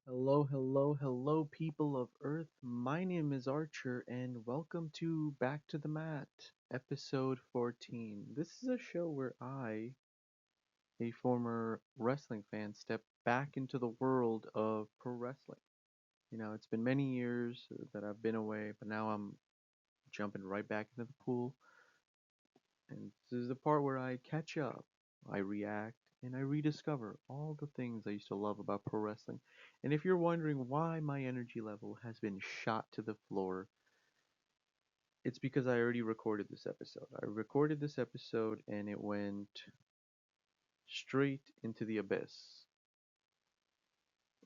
Hello, hello, hello, people of Earth. My name is Archer, and welcome to Back to the Mat, episode 14. This is a show where I, a former wrestling fan, step back into the world of pro wrestling. It's been many years that I've been away, but now I'm jumping right back into the pool, and this is the part where I catch up, I react, and I rediscover all the things I used to love about pro wrestling. And if you're wondering why my energy level has been shot to the floor, it's because I already recorded this episode. I recorded this episode and it went straight into the abyss.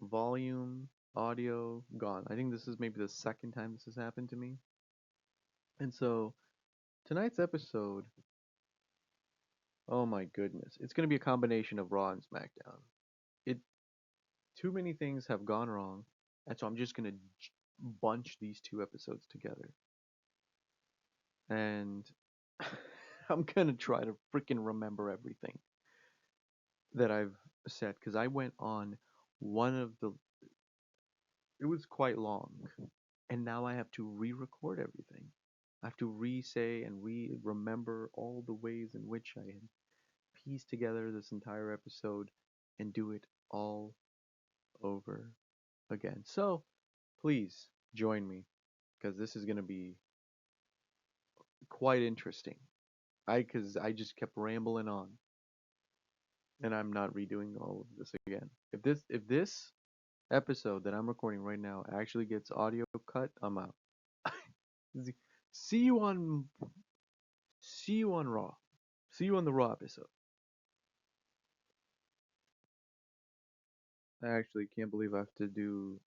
Volume, audio, gone. I think this is maybe the second time this has happened to me. And so tonight's episode, oh my goodness, it's going to be a combination of Raw and SmackDown. It Too many things have gone wrong, and so I'm just gonna bunch these two episodes together, and I'm gonna try to freaking remember everything that I've said because I went on one of the. It was quite long, and now I have to re-record everything. I have to re-say and re-remember all the ways in which I had pieced together this entire episode and do it all over again. So please join me because this is going to be quite interesting. Because I just kept rambling on, and I'm not redoing all of this again. If this episode that I'm recording right now actually gets audio cut, I'm out. see you on see you on Raw. See you on the Raw episode. I actually can't believe I have to do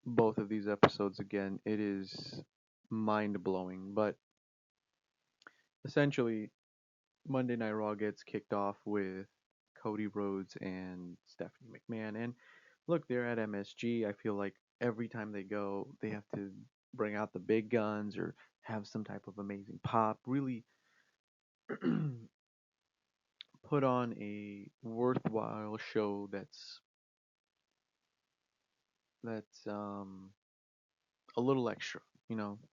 both of these episodes again. It is mind blowing, but essentially Monday Night Raw gets kicked off with Cody Rhodes and Stephanie McMahon. And look, they're at MSG. I feel like every time they go, they have to bring out the big guns or have some type of amazing pop. Really put on a worthwhile show that's a little extra,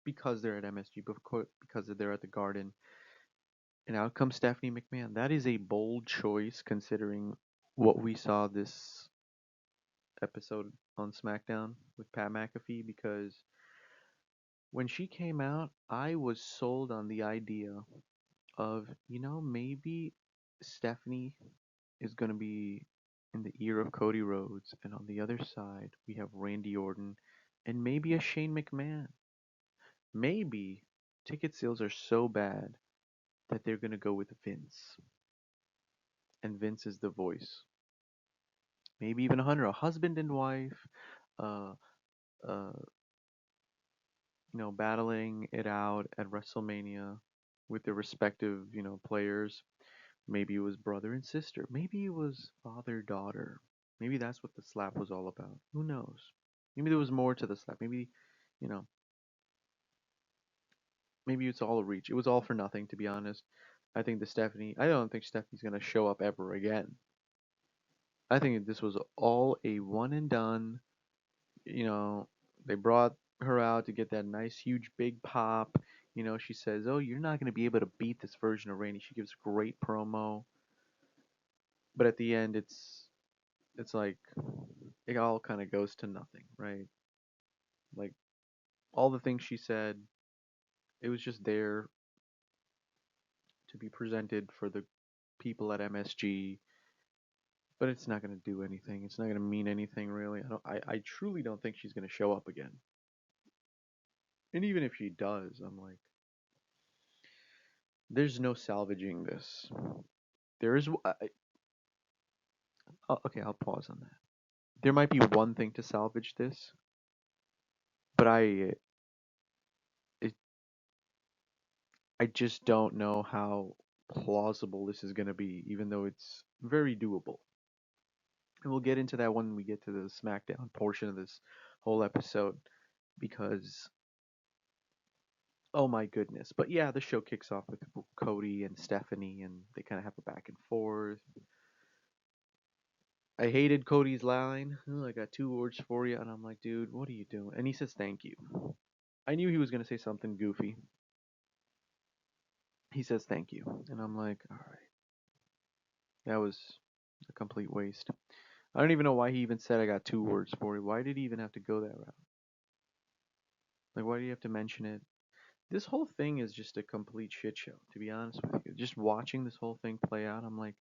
because they're at MSG, because they're at the Garden. And out comes Stephanie McMahon. That is a bold choice considering what we saw this episode on SmackDown with Pat McAfee because when she came out, I was sold on the idea of, maybe Stephanie is going to be in the ear of Cody Rhodes, and on the other side, we have Randy Orton and maybe a Shane McMahon. Maybe ticket sales are so bad that they're going to go with Vince, and Vince is the voice. Maybe even Hunter, a husband and wife, uh, uh, battling it out at WrestleMania with their respective, players. Maybe it was brother and sister. Maybe it was father daughter. Maybe that's what the slap was all about. Who knows? Maybe there was more to the slap. Maybe, you know, maybe it's all a reach. It was all for nothing, to be honest. I don't think Stephanie's gonna show up ever again. I think this was all a one and done. You know, they brought her out to get that nice, huge, big pop. She says, "Oh, you're not going to be able to beat this version of Randy." She gives a great promo, but at the end, it's like it all kind of goes to nothing, right? Like all the things she said, it was just there to be presented for the people at MSG, but it's not going to do anything. It's not going to mean anything really. I truly don't think she's going to show up again. And even if she does, I'm like, there's no salvaging this. There is. Okay, I'll pause on that. There might be one thing to salvage this, but it, I just don't know how plausible this is going to be, even though it's very doable. And we'll get into that when we get to the SmackDown portion of this whole episode, because oh my goodness. But yeah, the show kicks off with Cody and Stephanie, and they kind of have a back and forth. I hated Cody's line. "Oh, I got two words for you," and I'm like, dude, what are you doing? And he says thank you. I knew he was gonna say something goofy. He says thank you, and I'm like, all right, that was a complete waste. I don't even know why he even said I got two words for you. Why did he even have to go that route? Like, why do you have to mention it? This whole thing is just a complete shit show, to be honest with you. Just watching this whole thing play out, I'm like,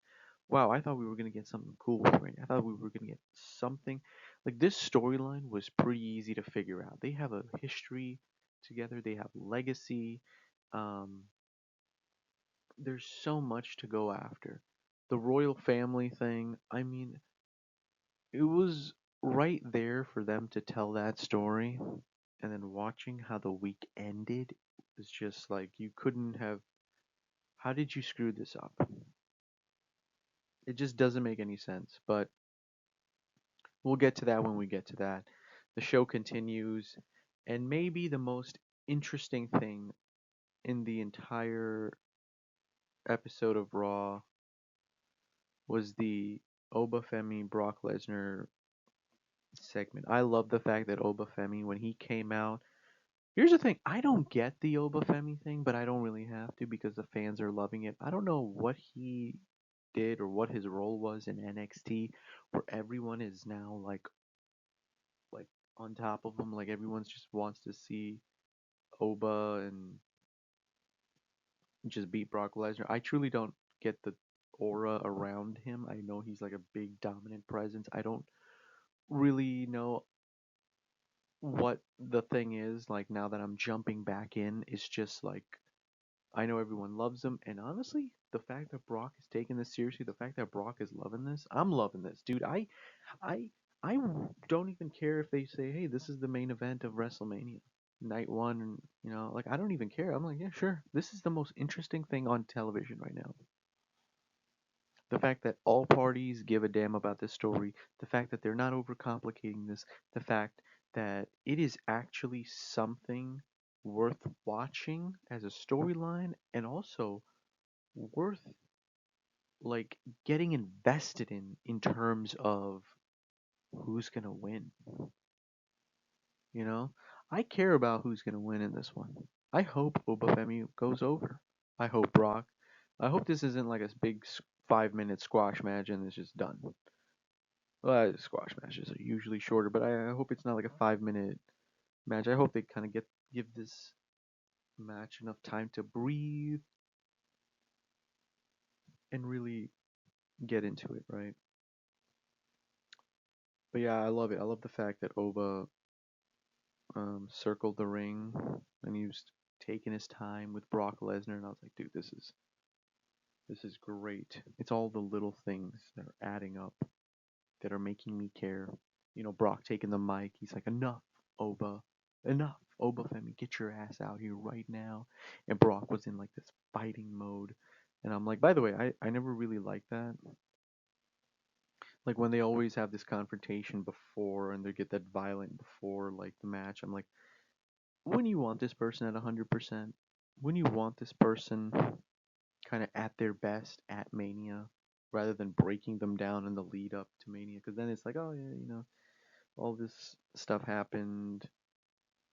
wow, I thought we were gonna get something cool with Rain. I thought we were gonna get something. Like this storyline was pretty easy to figure out. They have a history together. They have legacy. Um, there's so much to go after. The royal family thing. I mean, it was right there for them to tell that story, and then watching how the week ended was just like you couldn't have. How did you screw this up? It just doesn't make any sense, but we'll get to that when we get to that. The show continues, and maybe the most interesting thing in the entire episode of Raw was the Obafemi Brock Lesnar segment. I love the fact that Obafemi, when he came out, here's the thing, I don't get the Obafemi thing, but I don't really have to because the fans are loving it. I don't know what he did or what his role was in NXT where everyone is now like on top of him, like everyone just wants to see Oba and just beat Brock Lesnar. I truly don't get the aura around him. I know he's like a big dominant presence. I don't really know what the thing is. Like now that I'm jumping back in, it's just like I know everyone loves him, and honestly, the fact that Brock is taking this seriously, the fact that Brock is loving this, I'm loving this, dude. I, I don't even care if they say, "Hey, this is the main event of WrestleMania, night one," and like I don't even care. I'm like, yeah, sure. This is the most interesting thing on television right now. The fact that all parties give a damn about this story, the fact that they're not overcomplicating this, the fact that it is actually something worth watching as a storyline and also worth like getting invested in terms of who's going to win, you know? I care about who's going to win in this one. I hope Obafemi goes over. I hope Brock. I hope this isn't like a big 5 minute squash match and it's just done. Well, squash matches are usually shorter, but I hope it's not like a 5 minute match. I hope they kind of give this match enough time to breathe and really get into it, right? But yeah, I love it. I love the fact that Oba circled the ring and he was taking his time with Brock Lesnar, and I was like, dude, this is great. It's all the little things that are adding up that are making me care. Brock taking the mic, he's like, enough, Oba, enough, Oba Femi, get your ass out here right now. And Brock was in like this fighting mode, and I'm like, by the way, I never really liked that. Like when they always have this confrontation before and they get that violent before like the match, I'm like, when you want this person at 100%, when you want this person kind of at their best at Mania, rather than breaking them down in the lead up to Mania, because then it's like, oh yeah, all this stuff happened.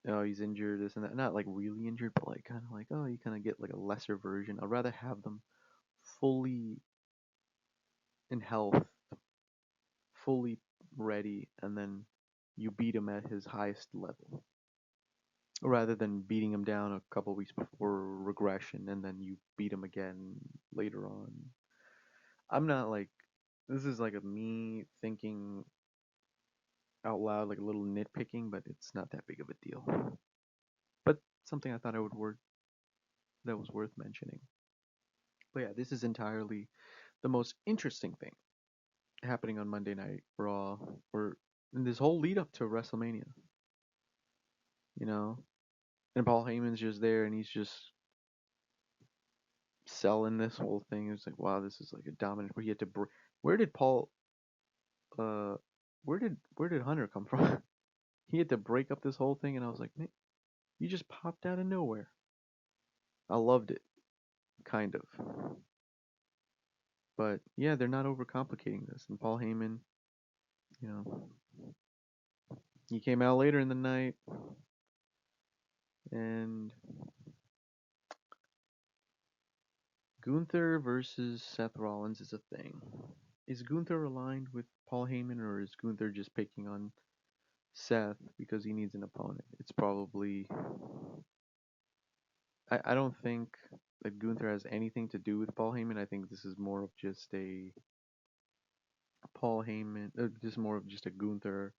Oh, he's injured, this and that. Not like really injured, but like kind of like, oh, you kind of get like a lesser version. I'd rather have them fully in health, fully ready, and then you beat him at his highest level rather than beating him down a couple weeks before regression and then you beat him again later on. I'm not like this is like a me thinking out loud, like a little nitpicking, but it's not that big of a deal. But something I thought I would worth that was worth mentioning. But yeah, this is entirely the most interesting thing happening on Monday Night Raw, or in this whole lead up to WrestleMania. You know, and Paul Heyman's just there, and he's just selling this whole thing. It's like, wow, this is like a dominant. Where he had to. Where did Paul? Uh, where did Hunter come from? He had to break up this whole thing, and I was like, man, you just popped out of nowhere. I loved it, kind of. But yeah, they're not overcomplicating this. And Paul Heyman, You know, he came out later in the night, and Gunther versus Seth Rollins is a thing. Is Gunther aligned with Paul Heyman, or is Gunther just picking on Seth because he needs an opponent? It's probably. I don't think that Gunther has anything to do with Paul Heyman. I think this is more of just a Paul Heyman, just more of just a Gunther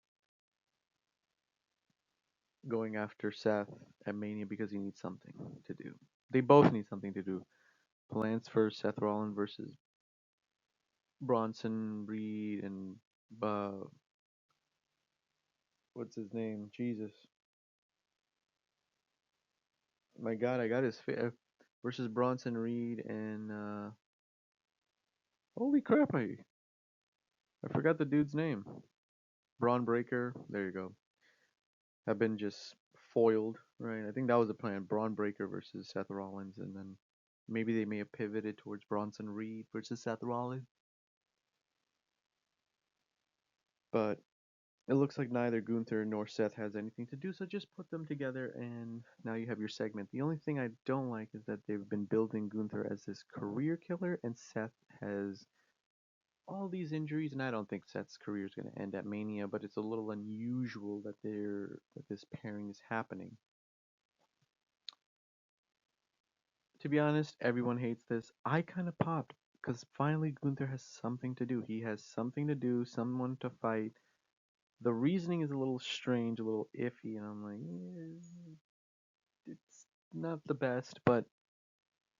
going after Seth at Mania because he needs something to do. They both need something to do. Plans for Seth Rollins versus Bronson Reed and uh, what's his name? Jesus, my God, I got his versus Bronson Reed and holy crap, I forgot the dude's name. Braun Breaker. There you go. Have been just foiled, right? I think that was the plan. Braun Breaker versus Seth Rollins, and then maybe they may have pivoted towards Bronson Reed versus Seth Rollins. But it looks like neither Gunther nor Seth has anything to do, so just put them together and now you have your segment. The only thing I don't like is that they've been building Gunther as this career killer and Seth has all these injuries, and I don't think Seth's career is going to end at Mania, but it's a little unusual that this pairing is happening. To be honest, everyone hates this. I kind of popped because finally Gunther has something to do. He has something to do, someone to fight. The reasoning is a little strange, a little iffy, and I'm like, it's not the best, but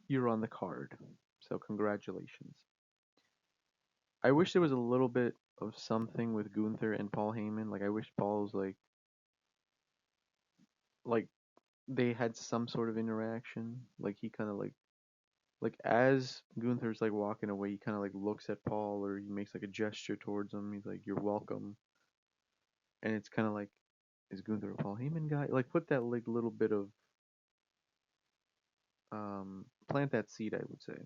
you're on the card. So congratulations. I wish there was a little bit of something with Gunther and Paul Heyman. Like I wish Paul was like they had some sort of interaction. Like he kind of like as Gunther's like walking away, he kind of like looks at Paul or he makes like a gesture towards him. He's like, "You're welcome," and it's kind of like, is Gunther a Paul Heyman guy? Like put that like little bit of plant that seed, I would say.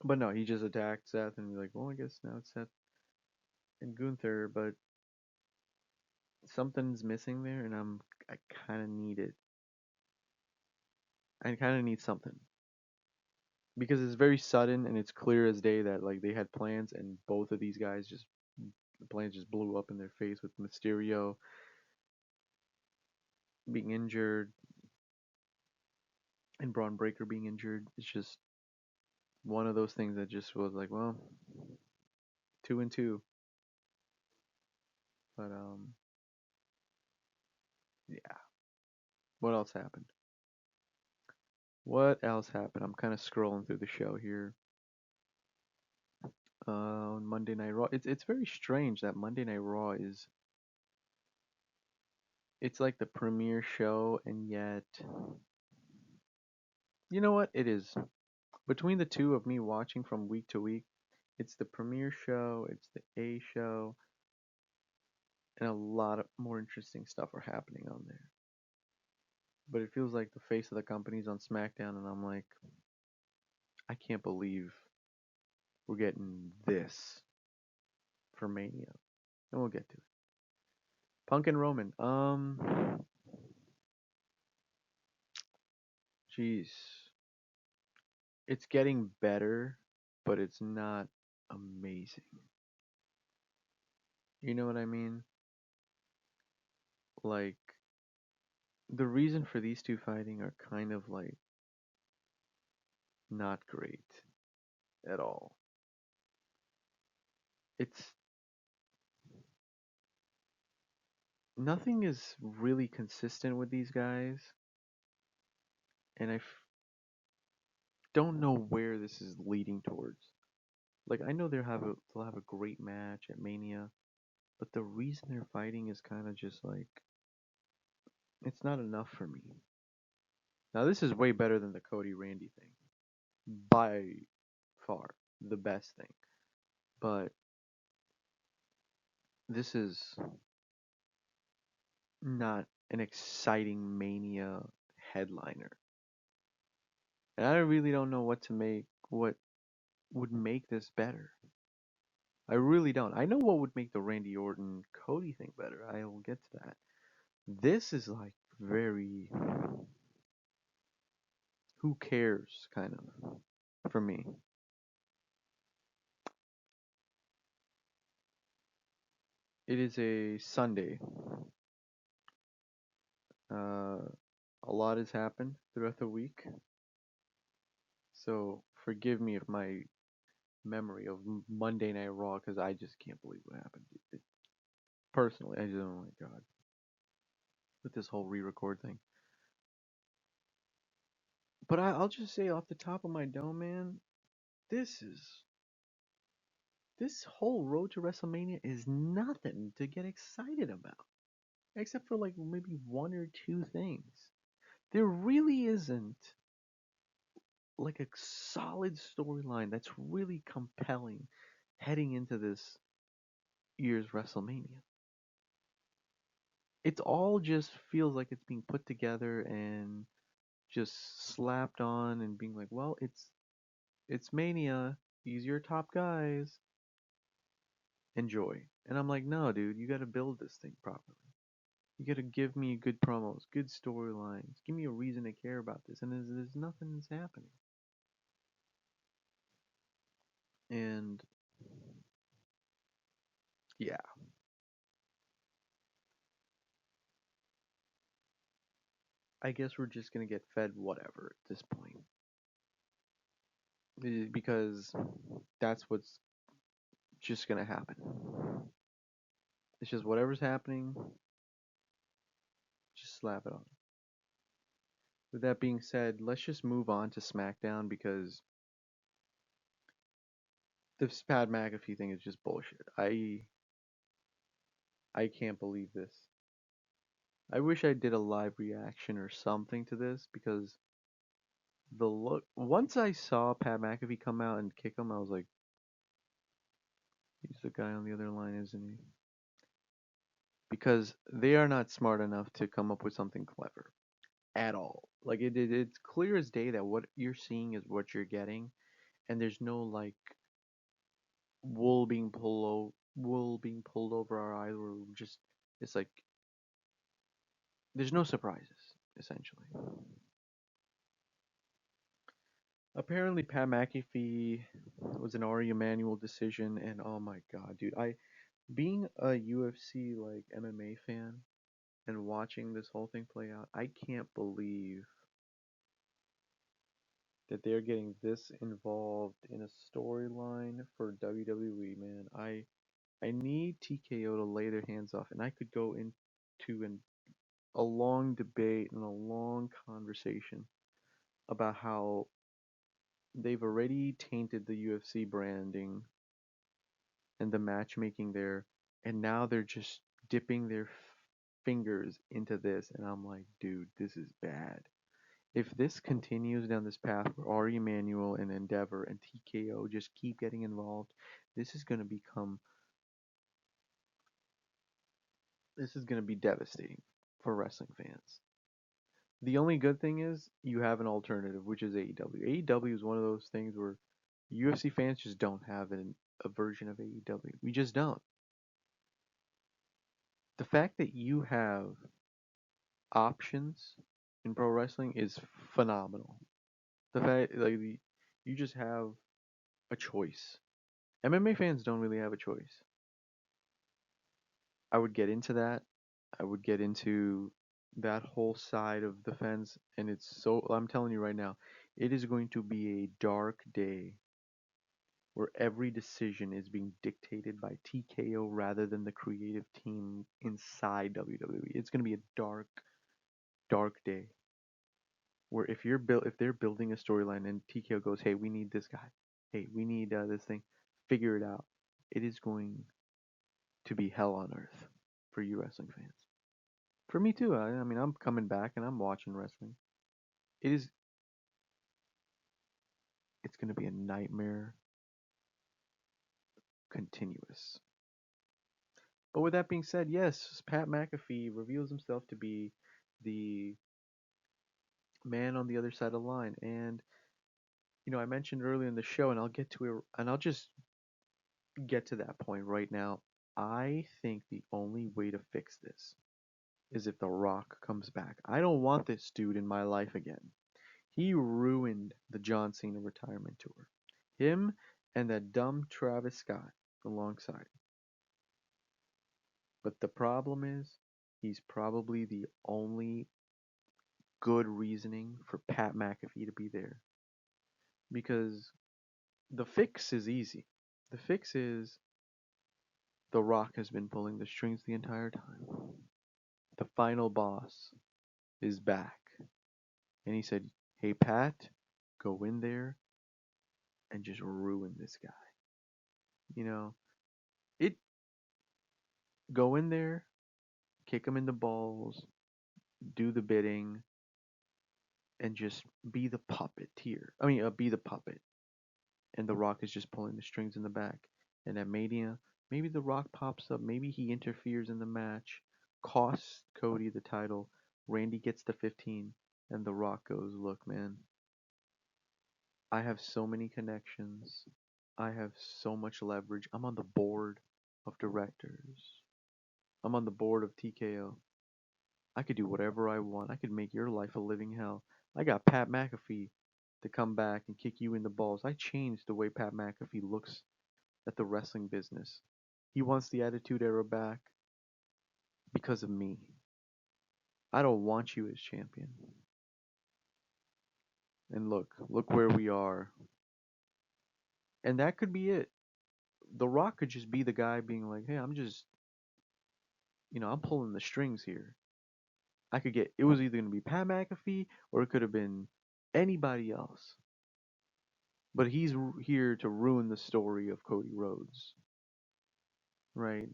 But no, he just attacked Seth and be like, well, I guess now it's Seth and Gunther, but something's missing there, and I kind of need it. I kind of need something because it's very sudden and it's clear as day that like they had plans and both of these guys just the plans just blew up in their face with Mysterio being injured and Braun Breaker being injured. It's just one of those things that just was like, well, 2-2. But yeah. What else happened? What else happened? I'm kind of scrolling through the show here. On Monday Night Raw. It's very strange that Monday Night Raw is it's like the premiere show and yet you know what? It is. Between the two of me watching from week to week, it's the premiere show, it's the A show, and a lot of more interesting stuff are happening on there. But it feels like the face of the company's on SmackDown and I'm like, I can't believe we're getting this for Mania. And we'll get to it. Punk and Roman. Jeez. It's getting better, but it's not amazing. You know what I mean? Like, the reason for these two fighting are kind of like not great at all. It's nothing is really consistent with these guys, and don't know where this is leading towards. Like, I know they'll have a great match at Mania, but the reason they're fighting is kind of just like it's not enough for me. Now, this is way better than the Cody Randy thing by far the best thing. But this is not an exciting Mania headliner. And I really don't know what to make, what would make this better. I really don't. I know what would make the Randy Orton Cody thing better. I will get to that. This is like very who cares kind of for me. It is a Sunday. Uh, a lot has happened throughout the week, so forgive me if my memory of Monday Night Raw, because I just can't believe what happened. Personally, I just, oh my god, with this whole re-record thing. But I'll just say off the top of my dome, man, this is this whole road to WrestleMania is nothing to get excited about, except for like maybe one or two things. There really isn't like a solid storyline that's really compelling heading into this year's WrestleMania. It all just feels like it's being put together and just slapped on and being like, well, it's Mania. These are your top guys. Enjoy. And I'm like, no, dude, you got to build this thing properly. You got to give me good promos, good storylines. Give me a reason to care about this. And there's nothing that's happening. And yeah, I guess we're just gonna get fed whatever at this point. Because that's what's just gonna happen. It's just whatever's happening, just slap it on. With that being said, let's just move on to SmackDown because this Pat McAfee thing is just bullshit. I can't believe this. I wish I did a live reaction or something to this because the look once I saw Pat McAfee come out and kick him, I was like, he's the guy on the other line, isn't he? Because they are not smart enough to come up with something clever at all. Like it's clear as day that what you're seeing is what you're getting, and there's no like wool being pulled over our eyes. Or just it's like there's no surprises essentially. Apparently, Pat McAfee was an Ari Emanuel decision, and oh my god, dude, I being a UFC like MMA fan and watching this whole thing play out, I can't believe that they're getting this involved in a storyline for WWE, man. I need TKO to lay their hands off, and I could go into a long debate and a long conversation about how they've already tainted the UFC branding and the matchmaking there, and now they're just dipping their fingers into this, and I'm like, dude, this is bad. If this continues down this path where Ari Emanuel and Endeavor and TKO just keep getting involved, this is going to become this is going to be devastating for wrestling fans. The only good thing is you have an alternative, which is AEW. AEW is one of those things where UFC fans just don't have a version of AEW. We just don't. The fact that you have options in pro wrestling is phenomenal. The fact you just have a choice. MMA fans don't really have a choice. I would get into that. I would get into that whole side of the fence, and it's so. I'm telling you right now, it is going to be a dark day where every decision is being dictated by TKO rather than the creative team inside WWE. It's going to be a dark, dark day where if they're building a storyline and TKO goes, "Hey, we need this guy. Hey, we need this thing. Figure it out." It is going to be hell on earth for you wrestling fans. For me too. I mean, I'm coming back and I'm watching wrestling. It is. It's going to be a nightmare, continuous. But with that being said, yes, Pat McAfee reveals himself to be the man on the other side of the line, and I mentioned earlier in the show, and I'll get to it, and I'll just get to that point right now. I think the only way to fix this is if The Rock comes back. I don't want this dude in my life again. He ruined the John Cena retirement tour. Him and that dumb Travis Scott alongside him. But the problem is, he's probably the only good reasoning for Pat McAfee to be there. Because the fix is easy. The fix is The Rock has been pulling the strings the entire time. The final boss is back. And he said, "Hey, Pat, go in there and just ruin this guy." You know, it go in there, kick him in the balls, do the bidding, and just be the puppeteer. Be the puppet. And The Rock is just pulling the strings in the back. And at Mania, maybe The Rock pops up. Maybe he interferes in the match, costs Cody the title. Randy gets the 15, and The Rock goes, "Look, man, I have so many connections. I have so much leverage. I'm on the board of directors. I'm on the board of TKO. I could do whatever I want. I could make your life a living hell. I got Pat McAfee to come back and kick you in the balls. I changed the way Pat McAfee looks at the wrestling business. He wants the Attitude Era back because of me. I don't want you as champion." And look where we are. And that could be it. The Rock could just be the guy being like, "Hey, I'm pulling the strings here." It was either going to be Pat McAfee or it could have been anybody else. But he's here to ruin the story of Cody Rhodes, right?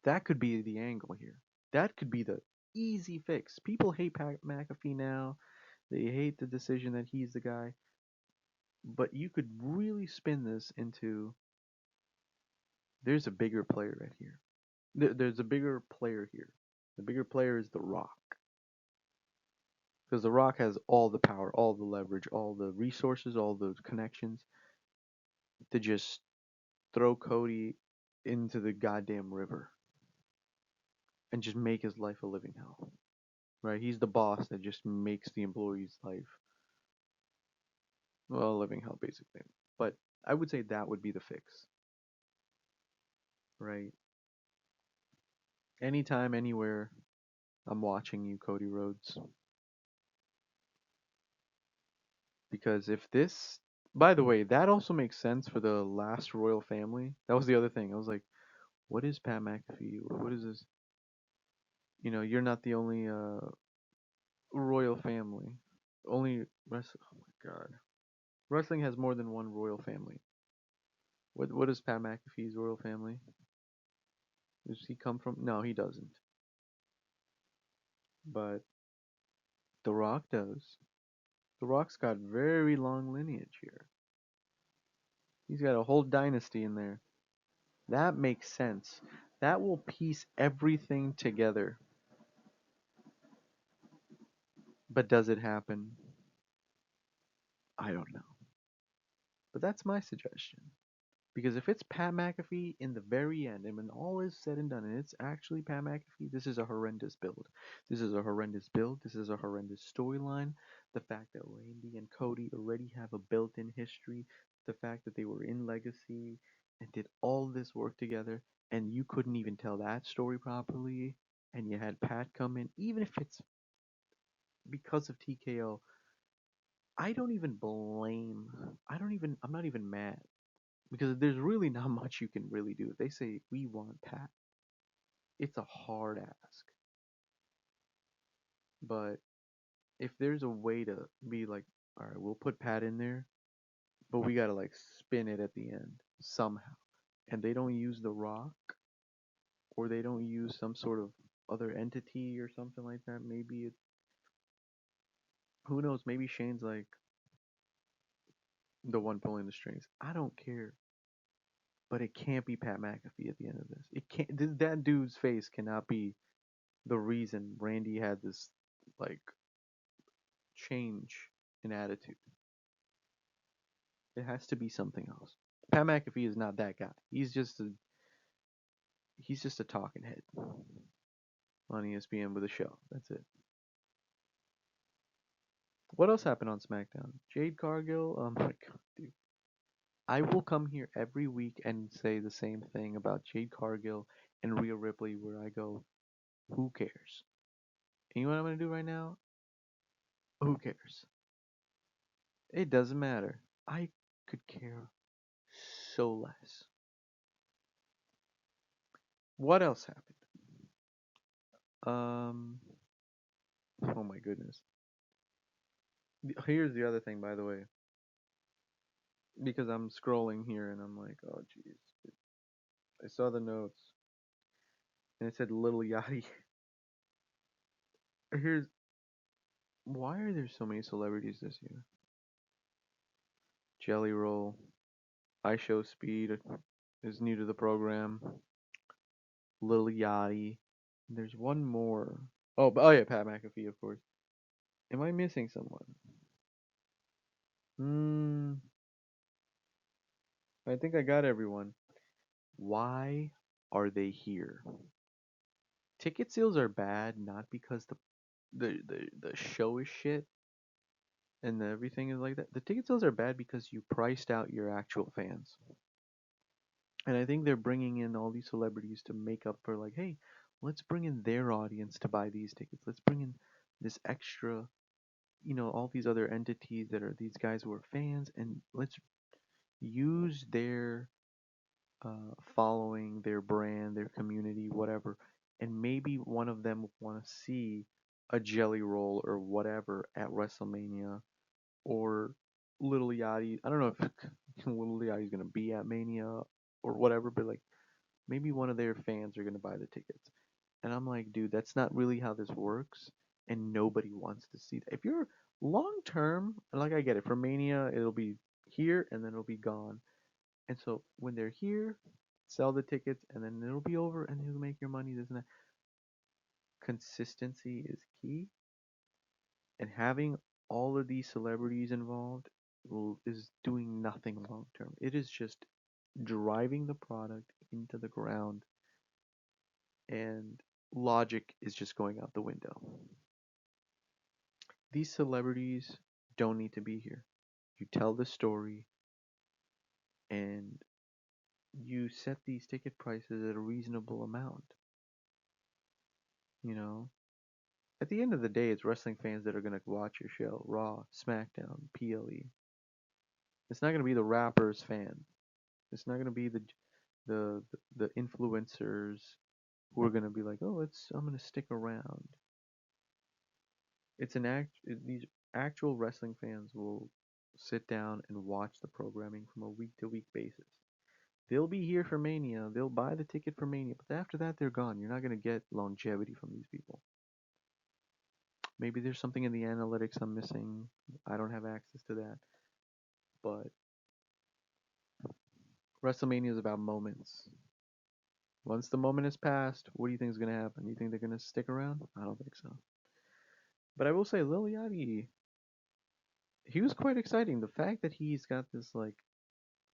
That could be the angle here. That could be the easy fix. People hate Pat McAfee now. They hate the decision that he's the guy. But you could really spin this into there's a bigger player right here. There's a bigger player here. The bigger player is The Rock. Because The Rock has all the power, all the leverage, all the resources, all the connections to just throw Cody into the goddamn river and just make his life a living hell. Right? He's the boss that just makes the employee's life, well, a living hell, basically. But I would say that would be the fix. Right? Anytime, anywhere, I'm watching you, Cody Rhodes. Because if this, by the way, that also makes sense for the last royal family. That was the other thing. I was like, what is Pat McAfee? What is this? You're not the only royal family. Only wrestling. Oh my god, wrestling has more than one royal family. What is Pat McAfee's royal family? Does he come from? No, he doesn't. But The Rock does. The Rock's got very long lineage here. He's got a whole dynasty in there. That makes sense. That will piece everything together. But does it happen? I don't know. But that's my suggestion. Because if it's Pat McAfee in the very end, and when all is said and done, and it's actually Pat McAfee, this is a horrendous build. This is a horrendous build. This is a horrendous storyline. The fact that Randy and Cody already have a built in history, the fact that they were in Legacy and did all this work together, and you couldn't even tell that story properly, and you had Pat come in, even if it's because of TKO, I don't even blame, I'm not even mad because there's really not much you can really do. If they say we want Pat, it's a hard ask. But if there's a way to be like, all right, we'll put Pat in there, but we gotta like spin it at the end somehow, and they don't use The Rock or they don't use some sort of other entity or something like that. Maybe it, who knows? Maybe Shane's like the one pulling the strings. I don't care, but it can't be Pat McAfee at the end of this. It can't. That dude's face cannot be the reason Randy had this like change in attitude. It has to be something else. Pat McAfee is not that guy. He's just a talking head on ESPN with a show. That's it. What else happened on SmackDown? Jade Cargill. Oh my god, dude. I will come here every week and say the same thing about Jade Cargill and Rhea Ripley, where I go, who cares? And you know what I'm gonna do right now? Who cares? It doesn't matter. I could care so less. What else happened? Um. Oh my goodness. Here's the other thing, by the way, because I'm scrolling here and I'm like, oh jeez. I saw the notes and it said Little Yachty. Here's why are there so many celebrities this year? Jelly Roll, I Show Speed is new to the program. Lil Yachty. There's one more. Oh yeah, Pat McAfee, of course. Am I missing someone? Hmm. I think I got everyone. Why are they here? Ticket sales are bad, not because the show is shit and everything is like that. The ticket sales are bad because you priced out your actual fans. And I think they're bringing in all these celebrities to make up for like, hey, let's bring in their audience to buy these tickets. Let's bring in this extra, all these other entities that are these guys who are fans, and let's use their following, their brand, their community, whatever, and maybe one of them want to see a Jelly Roll or whatever at WrestleMania or Little Yachty. I don't know if Little Yachty's gonna be at Mania or whatever, but like maybe one of their fans are gonna buy the tickets. And I'm like, dude, that's not really how this works, and nobody wants to see that. If you're long term, like I get it, for Mania, it'll be here and then it'll be gone. And so when they're here, sell the tickets and then it'll be over and you'll make your money, this and that. Consistency is key, and having all of these celebrities involved is doing nothing long term. It is just driving the product into the ground, and logic is just going out the window. These celebrities don't need to be here. You tell the story and you set these ticket prices at a reasonable amount. You know, at the end of the day, it's wrestling fans that are going to watch your show. Raw, SmackDown, PLE. It's not going to be the rappers fan. It's not going to be the the influencers who are going to be like, oh, I'm going to stick around. These actual wrestling fans will sit down and watch the programming from a week to week basis. They'll be here for Mania. They'll buy the ticket for Mania, but after that, they're gone. You're not going to get longevity from these people. Maybe there's something in the analytics I'm missing. I don't have access to that. But WrestleMania is about moments. Once the moment is passed, what do you think is going to happen? Do you think they're going to stick around? I don't think so. But I will say, Lil Yachty, he was quite exciting. The fact that he's got this like,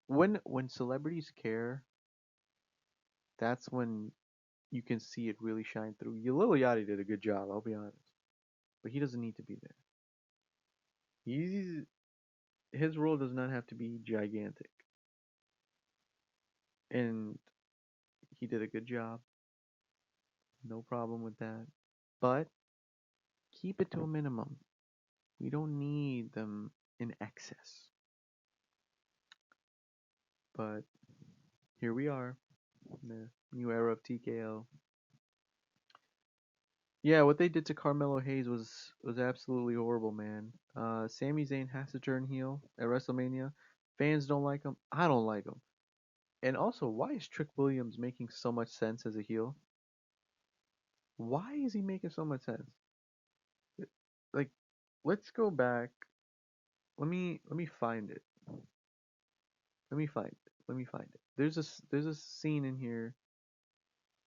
when celebrities care, that's when you can see it really shine through. Lil Yachty did a good job. I'll be honest, but he doesn't need to be there. He's his role does not have to be gigantic, and he did a good job. No problem with that. But keep it to a minimum. We don't need them in excess. But here we are, the new era of TKO. Yeah, what they did to Carmelo Hayes was absolutely horrible, man. Sami Zayn has to turn heel at WrestleMania. Fans don't like him. I don't like him. And also, why is Trick Williams making so much sense as a heel? Why is he making so much sense? Like, let's go back. Let me find it. Let me find it. Let me find it. There's a scene in here,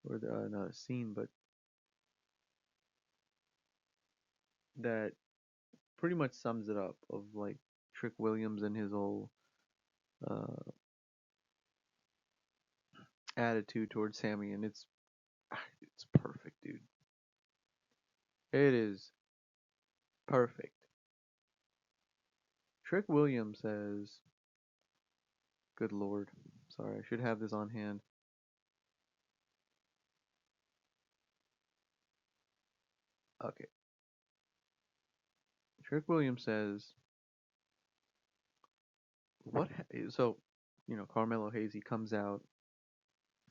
or not a scene, but that pretty much sums it up of like Trick Williams and his whole uh attitude towards Sammy, and it's perfect, dude. It is perfect. Trick Williams says, "Good lord, sorry, I should have this on hand." Okay, Trick Williams says, "What?" So, Carmelo Hayes, he comes out.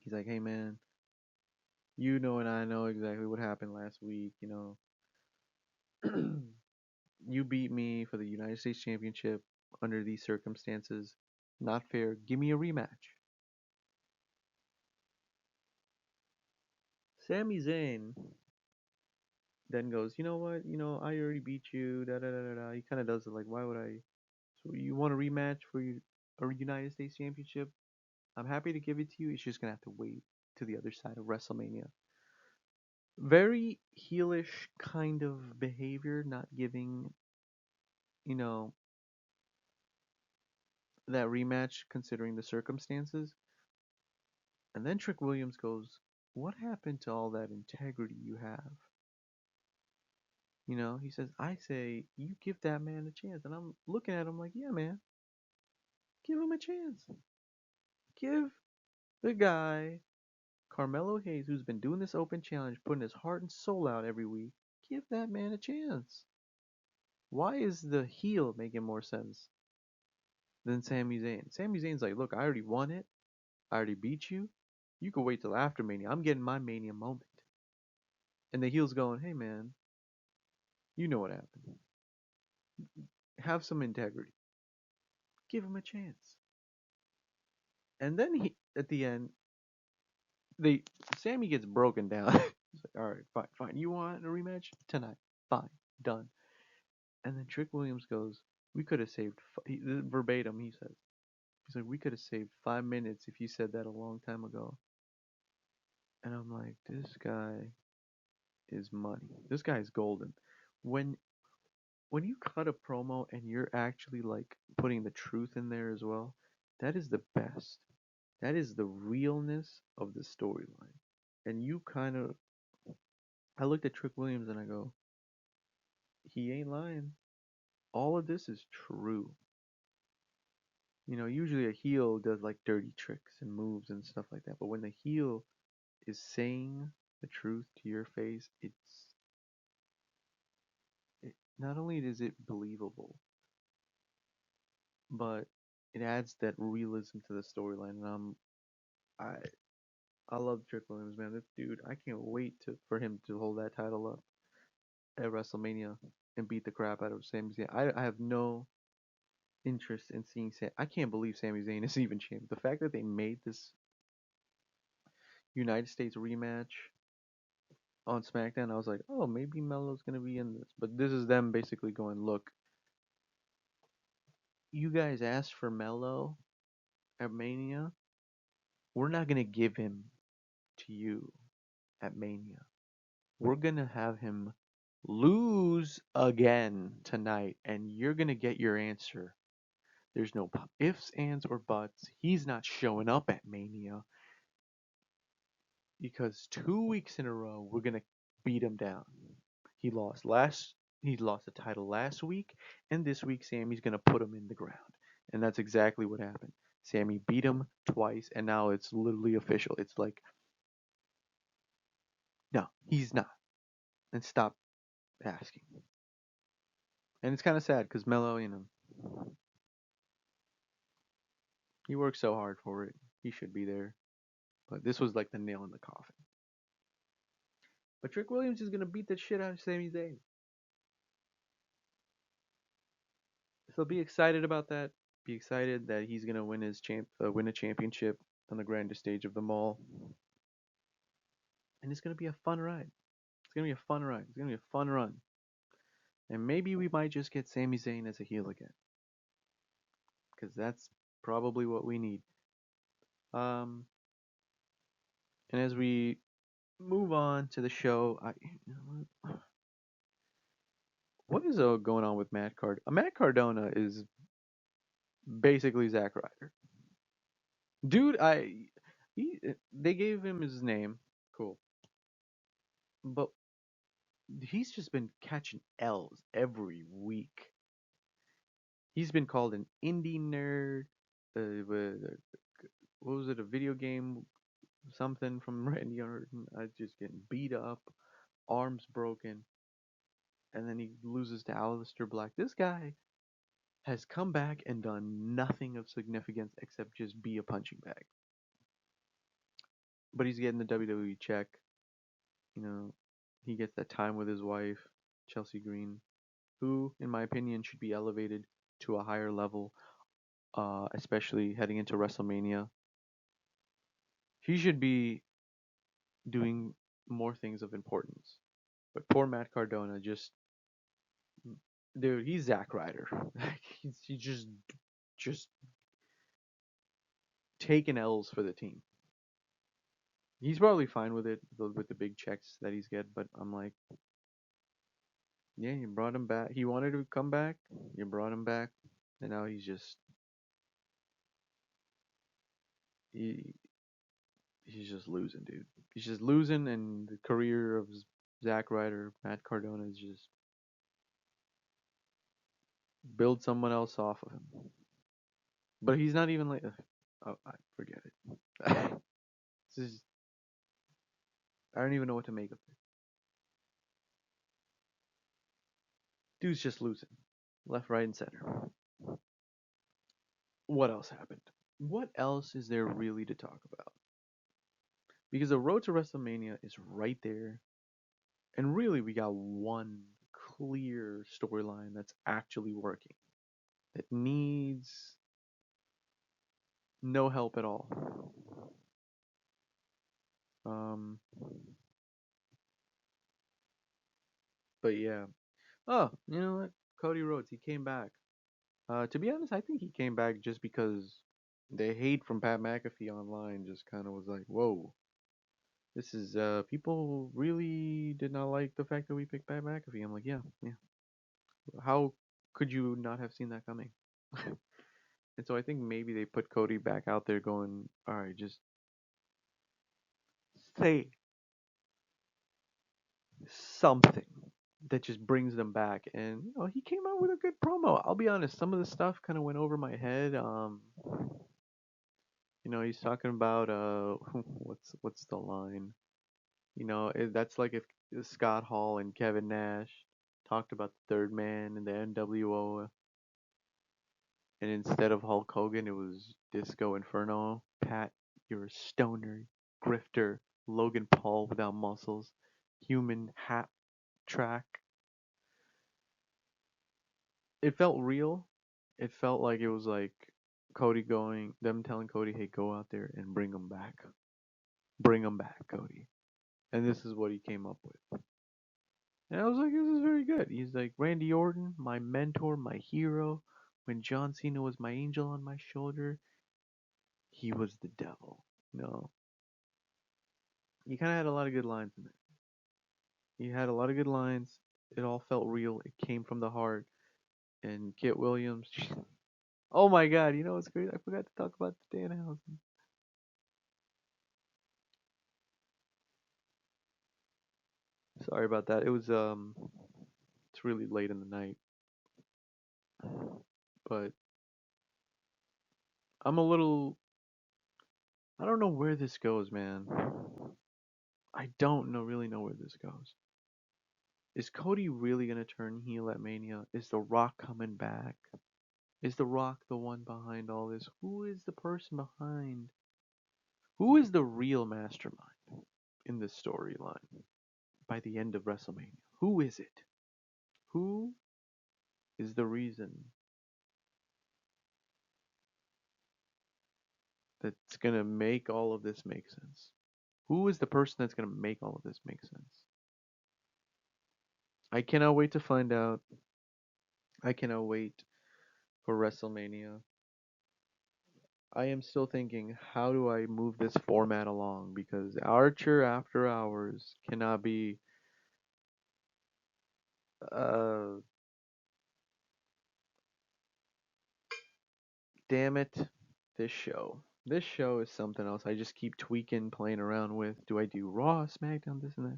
He's like, "Hey, man, you know and I know exactly what happened last week. You beat me for the United States Championship under these circumstances. Not fair. Give me a rematch." Sami Zayn then goes, "You know what? I already beat you. Da da da da da." He kind of does it like, "Why would I? So you want a rematch for a United States Championship? I'm happy to give it to you. It's just gonna have to wait to the other side of WrestleMania." Very heelish kind of behavior, not giving, you know, that rematch considering the circumstances. And then Trick Williams goes, "What happened to all that integrity you have?" He says, "I say, you give that man a chance." And I'm looking at him like, "Yeah, man, give him a chance. Give the guy, Carmelo Hayes, who's been doing this open challenge, putting his heart and soul out every week, give that man a chance." Why is the heel making more sense than Sami Zayn? Sami Zayn's like, "Look, I already won it. I already beat you. You can wait till after Mania. I'm getting my Mania moment." And the heel's going, "Hey, man, you know what happened. Have some integrity. Give him a chance." And then at the end, they Sammy gets broken down. He's like, "All right, fine, fine. You want a rematch tonight? Fine, done." And then Trick Williams goes, "We could have saved." Verbatim, he says, "He's like, we could have saved 5 minutes if you said that a long time ago." And I'm like, this guy is money. This guy is golden. When when you cut a promo and you're actually like putting the truth in there as well, that is the best. That is the realness of the storyline. And you kind of, I looked at Trick Williams and I go, he ain't lying. All of this is true. Usually a heel does like dirty tricks and moves and stuff like that. But when the heel is saying the truth to your face, not only is it believable, but it adds that realism to the storyline. And I I love Trick Williams, man. This dude, I can't wait for him to hold that title up at WrestleMania and beat the crap out of Sami Zayn. I have no interest in seeing Sam. I can't believe Sami Zayn is even champ. The fact that they made this United States rematch on SmackDown, I was like, oh, maybe Melo's gonna be in this. But this is them basically going, look, you guys asked for Melo at Mania. We're not gonna give him to you at Mania. We're gonna have him lose again tonight, and you're gonna get your answer. There's no ifs, ands, or buts. He's not showing up at Mania because 2 weeks in a row we're gonna beat him down. He lost last. He lost the title last week, and this week Sammy's gonna put him in the ground, and that's exactly what happened. Sammy beat him twice, and now it's literally official. It's like, no, he's not, and stop asking. And it's kind of sad because Melo, he worked so hard for it. He should be there, but this was like the nail in the coffin. But Trick Williams is gonna beat the shit out of Sami Zayn. So be excited about that. Be excited that he's gonna win a championship on the grandest stage of them all, and it's gonna be a fun ride. It's gonna be a fun ride. It's gonna be a fun run, and maybe we might just get Sami Zayn as a heel again, because that's probably what we need. Um, and as we move on to the show, what is going on with Matt Card? Matt Cardona is basically Zack Ryder. Dude, They gave him his name, cool, but he's just been catching L's every week. He's been called an indie nerd. What was it? A video game something from Randy Orton. Just getting beat up, arms broken, and then he loses to Aleister Black. This guy has come back and done nothing of significance except just be a punching bag. But he's getting the WWE check. You know, he gets that time with his wife, Chelsea Green, who, in my opinion, should be elevated to a higher level, especially heading into WrestleMania. He should be doing more things of importance. But poor Matt Cardona just, dude, he's Zack Ryder. He's just taking L's for the team. He's probably fine with it with the big checks that he's getting, but I'm like, yeah, you brought him back. He wanted to come back. You brought him back, and now he he's just losing, dude. He's just losing, and the career of Zack Ryder, Matt Cardona is just build someone else off of him. But he's not even like, oh, I forget it. This is, I don't even know what to make of it. Dude's just losing, left, right, and center. What else happened? What else is there really to talk about? Because the road to WrestleMania is right there, and really we got one clear storyline that's actually working, that needs no help at all. Um, but yeah. Oh, you know what? Cody Rhodes, he came back. To be honest, I think he came back just because the hate from Pat McAfee online just kind of was like, whoa, this is people really did not like the fact that we picked Pat McAfee. I'm like, yeah, yeah. How could you not have seen that coming? And so I think maybe they put Cody back out there going, all right, just say something that just brings them back. And you know, he came out with a good promo. I'll be honest, some of the stuff kind of went over my head. You know, he's talking about what's the line? You know, that's like if Scott Hall and Kevin Nash talked about the third man in the NWO, and instead of Hulk Hogan, it was Disco Inferno. Pat, you're a stoner, grifter, Logan Paul without muscles, human hat track. It felt real. It felt like it was like Cody going, them telling Cody, hey, go out there and bring him back. Bring him back, Cody. And this is what he came up with. And I was like, this is very good. He's like, Randy Orton, my mentor, my hero. When John Cena was my angel on my shoulder, he was the devil. No, he kind of had a lot of good lines in it. He had a lot of good lines. It all felt real. It came from the heart. And Kit Williams, oh my God, you know what's great? I forgot to talk about the Danhausen. Sorry about that. It's really late in the night, but I'm a little, I don't know where this goes, man. I don't really know where this goes. Is Cody really gonna turn heel at Mania? Is The Rock coming back? Is The Rock the one behind all this? Who is the person behind? Who is the real mastermind in this storyline by the end of WrestleMania? Who is it? Who is the reason that's gonna make all of this make sense? Who is the person that's gonna make all of this make sense? I cannot wait to find out. I cannot wait for WrestleMania. I am still thinking, how do I move this format along? Because Archer After Hours cannot be, uh, damn it, this show. This show is something else. I just keep tweaking, playing around with. Do I do Raw, SmackDown, this and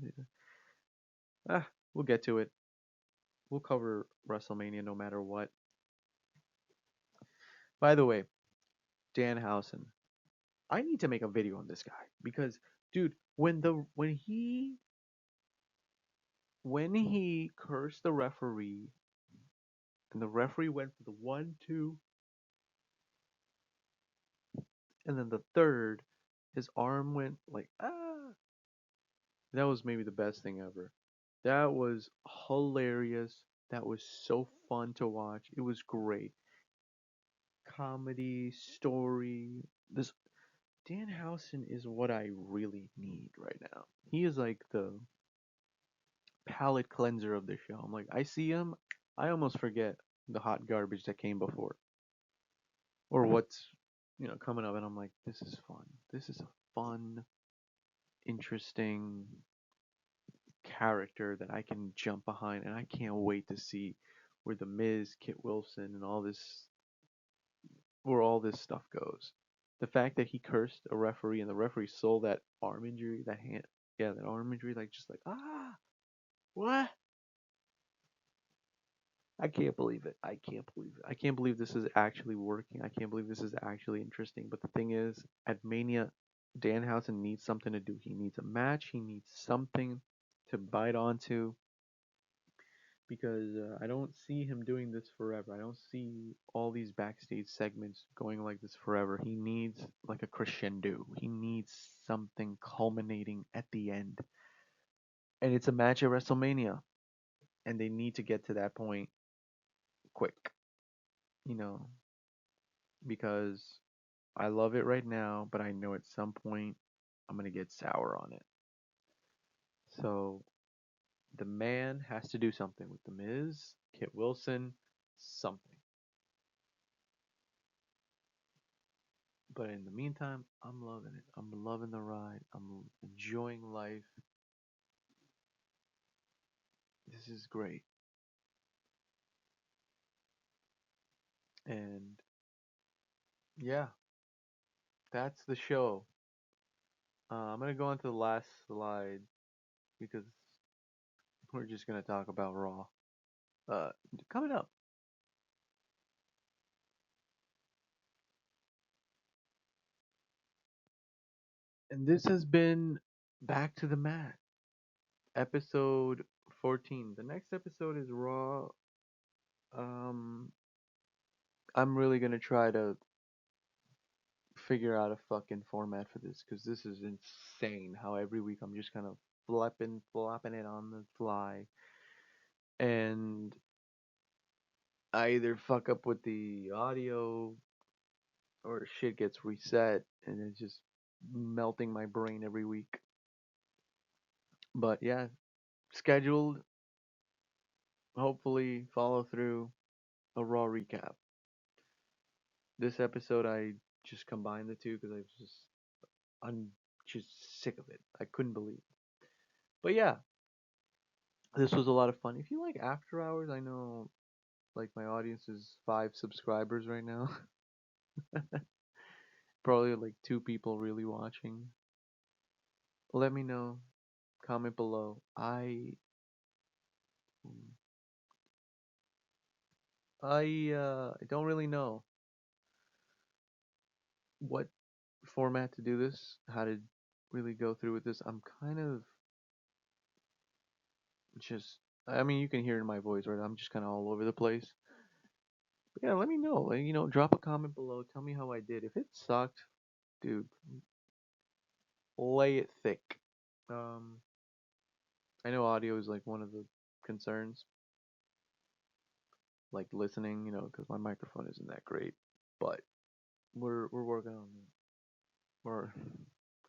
that? We'll get to it. We'll cover WrestleMania no matter what. By the way, Danhausen. I need to make a video on this guy because, dude, when he cursed the referee and the referee went for the 1, 2, and then the third, his arm went like ah. That was maybe the best thing ever. That was hilarious. That was so fun to watch. It was great. Comedy, story. This Danhausen is what I really need right now. He is like the palate cleanser of the show. I'm like, I see him, I almost forget the hot garbage that came before or what's coming up, and I'm like, this is fun. This is a fun, interesting character that I can jump behind, and I can't wait to see where the Miz, Kit Wilson, and all this stuff goes. The fact that he cursed a referee and the referee sold that arm injury, that hand, yeah, that arm injury, like just like what? I can't believe it. I can't believe it. I can't believe this is actually working. I can't believe this is actually interesting. But the thing is, at Mania, Danhausen needs something to do. He needs a match. He needs something to bite onto because I don't see him doing this forever. I don't see all these backstage segments going like this forever. He needs like a crescendo. He needs something culminating at the end. And it's a match at WrestleMania. And they need to get to that point quick, you know, because I love it right now, but I know at some point I'm going to get sour on it. So the man has to do something with The Miz, Kit Wilson, something. But in the meantime, I'm loving it. I'm loving the ride. I'm enjoying life. This is great. And yeah, that's the show. I'm going to go on to the last slide because we're just going to talk about Raw. Uh, Coming up. And this has been Back to the Mat, episode 14. The next episode is Raw. Um, I'm really going to try to figure out a fucking format for this because this is insane how every week I'm just kind of flopping it on the fly. And I either fuck up with the audio or shit gets reset and it's just melting my brain every week. But yeah, scheduled, hopefully follow through a Raw recap. This episode, I just combined the two because I'm just sick of it. I couldn't believe it. But yeah, this was a lot of fun. If you like After Hours, I know like my audience is 5 subscribers right now. Probably like 2 people really watching. Let me know. Comment below. I don't really know what format to do this, how to really go through with this. I'm kind of just I mean, you can hear it in my voice, right? I'm just kind of all over the place. But yeah, let me know. Like, drop a comment below. Tell me how I did. If it sucked, dude, lay it thick. Um, I know audio is like one of the concerns, like listening, because my microphone isn't that great. But we're working on that. We're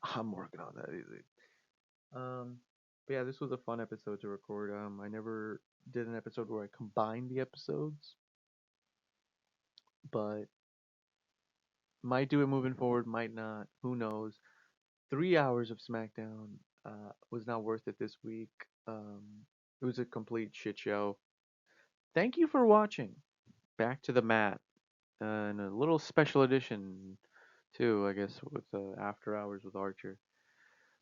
I'm working on that easy. Um, but yeah, this was a fun episode to record. I never did an episode where I combined the episodes, but might do it moving forward, might not. Who knows? 3 hours of SmackDown was not worth it this week. Um, it was a complete shit show. Thank you for watching. Back to the mat and a little special edition too, I guess, with After Hours with Archer.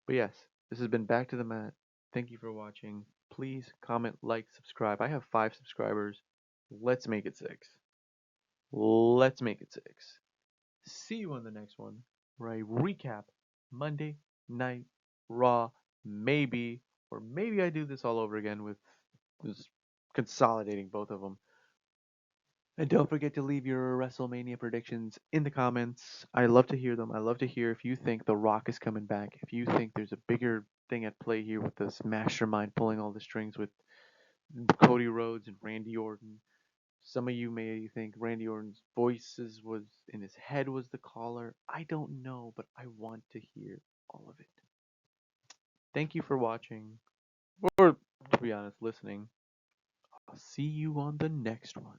But yes, this has been Back to the Mat. Thank you for watching. Please comment, like, subscribe. I have 5 subscribers. Let's make it 6. Let's make it 6. See you on the next one where I recap Monday Night Raw. Maybe, or maybe I do this all over again with just consolidating both of them. And don't forget to leave your WrestleMania predictions in the comments. I love to hear them. I love to hear if you think The Rock is coming back. If you think there's a bigger thing at play here with this mastermind pulling all the strings with Cody Rhodes and Randy Orton. Some of you may think Randy Orton's voices was in his head was the caller. I don't know, but I want to hear all of it. Thank you for watching, or to be honest, listening. I'll see you on the next one.